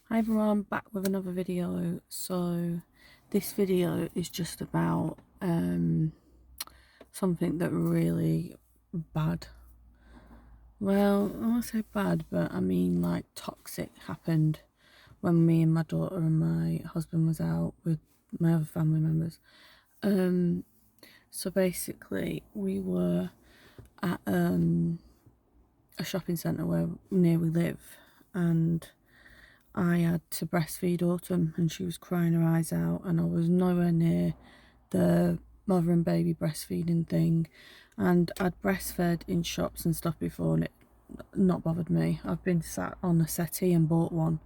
Hi everyone, back with another video. So this video is just about something that really bad. Well, I won't say bad, but I mean like toxic happened when me and my daughter and my husband was out with my other family members. So basically we were at a shopping centre where near we live, and I had to breastfeed Autumn and she was crying her eyes out, and I was nowhere near the mother and baby breastfeeding thing. And I'd breastfed in shops and stuff before and it not bothered me. I've been sat on a settee and bought one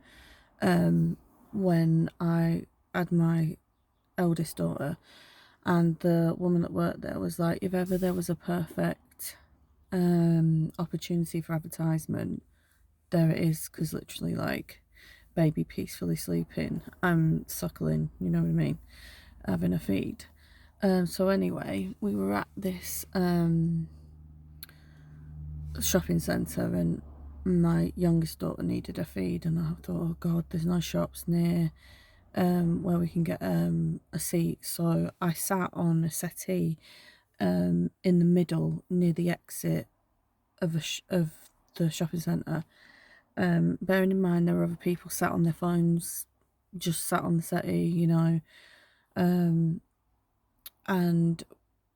when I had my eldest daughter, and the woman that worked there was like, if ever there was a perfect opportunity for advertisement, there it is, because literally like baby peacefully sleeping, I'm suckling, you know what I mean, having a feed. So anyway, we were at this shopping centre, and my youngest daughter needed a feed, and I thought, oh god, there's no shops near where we can get a seat. So I sat on a settee in the middle near the exit of of the shopping centre. Bearing in mind there were other people sat on their phones, just sat on the settee, you know. And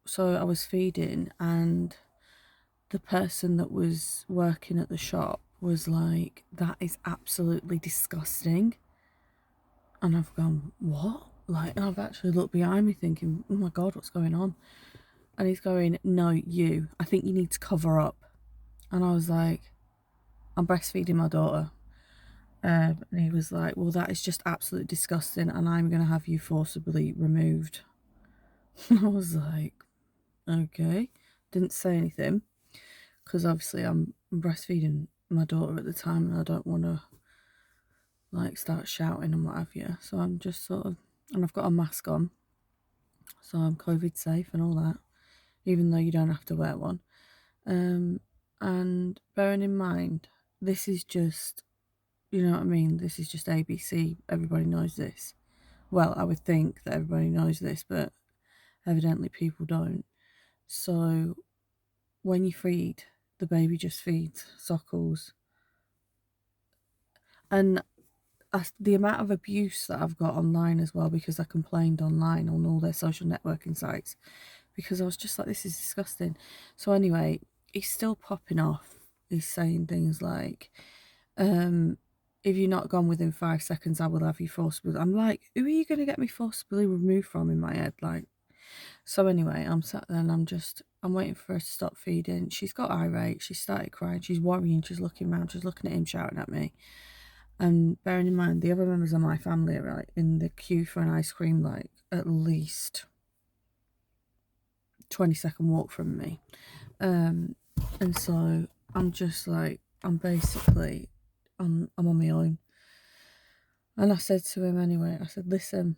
so I was feeding, and the person that was working at the shop was like, that is absolutely disgusting. And I've gone, what? Like, and I've actually looked behind me thinking, oh my god, what's going on? And he's going, no, you, I think you need to cover up. And I was like, I'm breastfeeding my daughter. And he was like, well, that is just absolutely disgusting, and I'm going to have you forcibly removed. And I was like, okay. Didn't say anything, because obviously I'm breastfeeding my daughter at the time and I don't want to like start shouting and what have you. So I'm just sort of, and I've got a mask on, so I'm COVID safe and all that, even though you don't have to wear one. And bearing in mind, this is just, you know what I mean, this is just ABC. Everybody knows this. Well, I would think that everybody knows this, but evidently people don't. So when you feed, the baby just feeds, suckles. And the amount of abuse that I've got online as well, because I complained online on all their social networking sites, because I was just like, this is disgusting. So anyway, he's still popping off. He's saying things like, if you're not gone within 5 seconds, I will have you forcibly. I'm like, who are you going to get me forcibly removed from in my head? Like, so anyway, I'm sat there and I'm waiting for her to stop feeding. She's got irate. She started crying. She's worrying. She's looking around. She's looking at him, shouting at me. And bearing in mind, the other members of my family are like in the queue for an ice cream, like at least 20-second walk from me. And so I'm just like, I'm on my own. And I said to him anyway, I said, listen,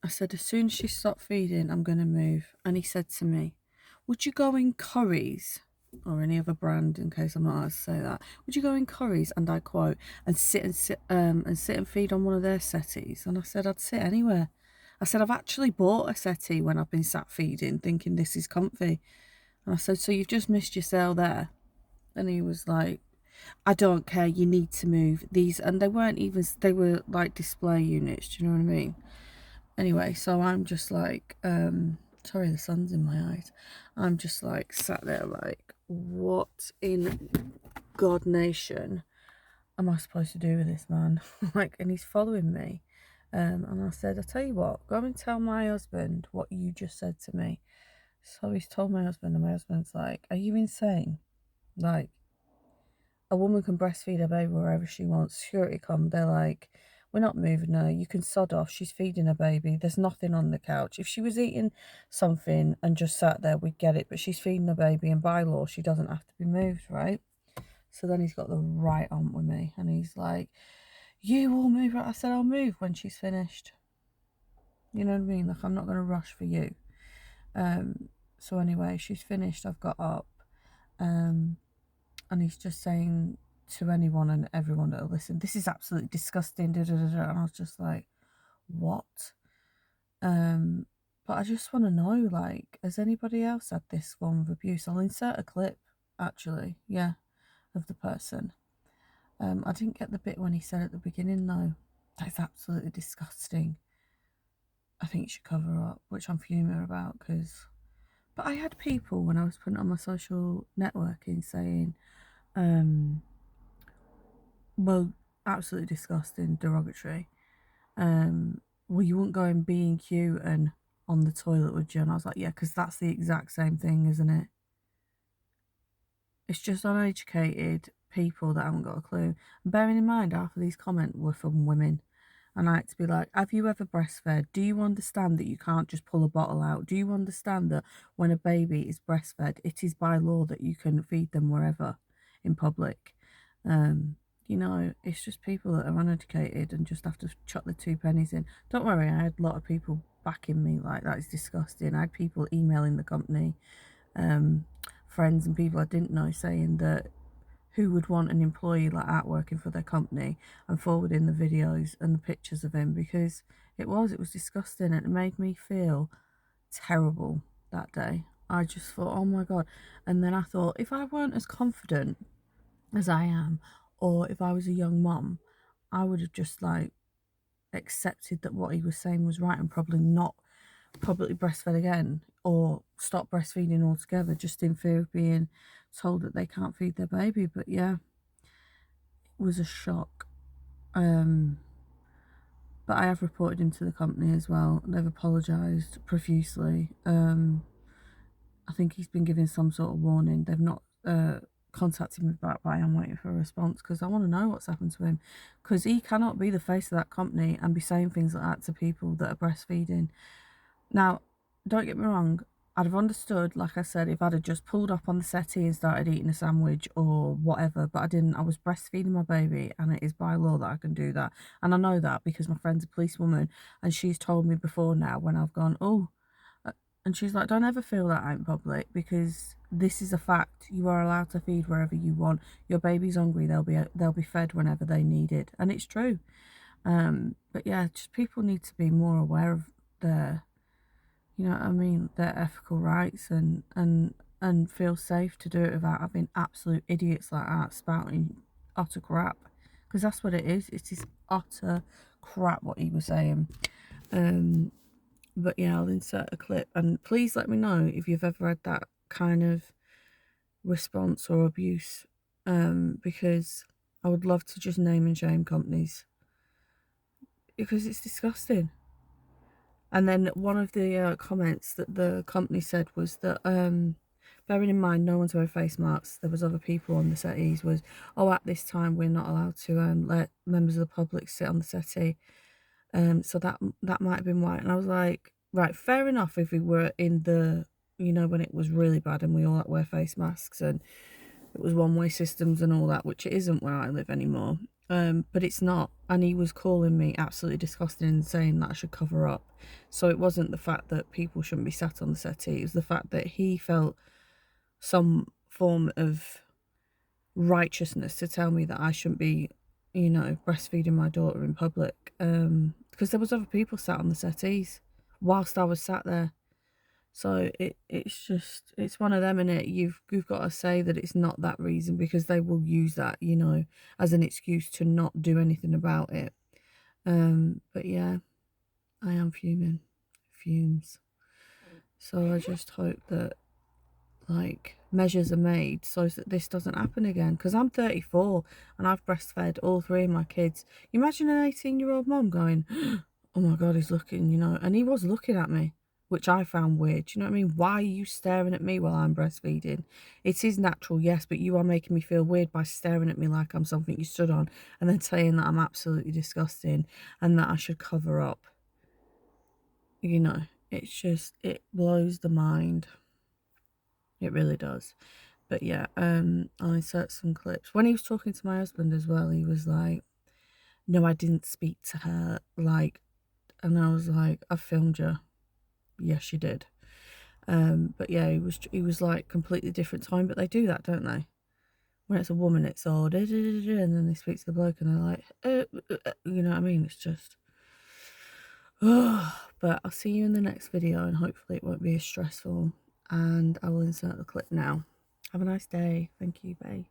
I said, as soon as she stopped feeding, I'm going to move. And he said to me, would you go in Curry's or any other brand, in case I'm not allowed to say that? Would you go in Curry's, and I quote, and sit and feed on one of their settees? And I said, I'd sit anywhere. I said, I've actually bought a settee when I've been sat feeding, thinking this is comfy. And I said, so you've just missed your sale there? And he was like, I don't care, you need to move these. And they weren't even, they were like display units, do you know what I mean? Anyway, so I'm just like, sorry, the sun's in my eyes. I'm just like sat there like, what in God nation am I supposed to do with this man? Like, and he's following me. And I said, I tell you what, go and tell my husband what you just said to me. So he's told my husband, and my husband's like, are you insane? Like, a woman can breastfeed her baby wherever she wants. Security come, they're like, we're not moving her. You can sod off. She's feeding her baby. There's nothing on the couch. If she was eating something and just sat there, we'd get it. But she's feeding her baby, and by law, she doesn't have to be moved, right? So then he's got the right on with me, and he's like, you will move her. I said, I'll move when she's finished. You know what I mean? Like, I'm not going to rush for you. So anyway, she's finished. I've got up. And he's just saying to anyone and everyone that'll listen, this is absolutely disgusting, da, da, da, da. And I was just like, what? But I just want to know, like, has anybody else had this form of abuse? I'll insert a clip, actually, yeah, of the person. I didn't get the bit when he said at the beginning, though. That's absolutely disgusting. I think you should cover up, which I'm fuming about, because... But I had people, when I was putting it on my social networking, saying, well, absolutely disgusting, derogatory. Well, you wouldn't go in B&Q and on the toilet, would you? And I was like, yeah, because that's the exact same thing, isn't it? It's just uneducated people that haven't got a clue. And bearing in mind, half of these comments were from women. And I had to be like, have you ever breastfed? Do you understand that you can't just pull a bottle out? Do you understand that when a baby is breastfed, it is by law that you can feed them wherever in public? You know, it's just people that are uneducated and just have to chuck the 2 pennies in. Don't worry, I had a lot of people backing me like that is disgusting. I had people emailing the company, friends and people I didn't know, saying that who would want an employee like that working for their company, and forwarding the videos and the pictures of him, because it was disgusting and it made me feel terrible that day. I just thought, oh my God. And then I thought, if I weren't as confident as I am, or if I was a young mum, I would have just like accepted that what he was saying was right and probably not publicly breastfed again or stop breastfeeding altogether, just in fear of being told that they can't feed their baby. But yeah, it was a shock. But I have reported him to the company as well. They've apologised profusely. I think he's been given some sort of warning. They've not contacted me back, but I am waiting for a response because I want to know what's happened to him. Because he cannot be the face of that company and be saying things like that to people that are breastfeeding. Now, don't get me wrong, I'd have understood, like I said, if I'd have just pulled up on the settee and started eating a sandwich or whatever, but I didn't. I was breastfeeding my baby, and it is by law that I can do that. And I know that because my friend's a policewoman, and she's told me before now when I've gone, oh, and she's like, don't ever feel that out in public, because this is a fact. You are allowed to feed wherever you want. Your baby's hungry, they'll be fed whenever they need it. And it's true. But yeah, just people need to be more aware of their, you know what I mean, their ethical rights, and feel safe to do it without having absolute idiots like that spouting utter crap, because that's what it is. It is utter crap what he was saying. But yeah, I'll insert a clip, and please let me know if you've ever had that kind of response or abuse, because I would love to just name and shame companies, because it's disgusting. And then one of the comments that the company said was that, bearing in mind no one's wearing face masks, there was other people on the settees, was, oh, at this time we're not allowed to let members of the public sit on the settee. So that might have been why. And I was like, right, fair enough if we were in the, you know, when it was really bad and we all had to wear face masks and it was one-way systems and all that, which it isn't where I live anymore. But it's not. And he was calling me absolutely disgusting and saying that I should cover up. So it wasn't the fact that people shouldn't be sat on the settee. It was the fact that he felt some form of righteousness to tell me that I shouldn't be, you know, breastfeeding my daughter in public. Because there was other people sat on the settees whilst I was sat there. So it's one of them, and you've got to say that it's not that reason, because they will use that, you know, as an excuse to not do anything about it. But yeah, I am fuming, fumes. So I just hope that like measures are made so that this doesn't happen again, because I'm 34 and I've breastfed all 3 of my kids. Imagine an 18-year-old mom going, oh my God, he's looking, you know, and he was looking at me, which I found weird. Do you know what I mean? Why are you staring at me while I'm breastfeeding? It is natural, yes, but you are making me feel weird by staring at me like I'm something you stood on, and then saying that I'm absolutely disgusting and that I should cover up. You know, it's just, it blows the mind. It really does. But yeah, I'll insert some clips. When he was talking to my husband as well, he was like, no, I didn't speak to her, like, and I was like, I filmed you. Yes, you did. But yeah, he was like completely different time, but they do that, don't they? When it's a woman, it's all da, da, da, da, and then they speak to the bloke and they're like, you know what I mean? It's just, but I'll see you in the next video and hopefully it won't be as stressful. And I will insert the clip now. Have a nice day. Thank you. Bye.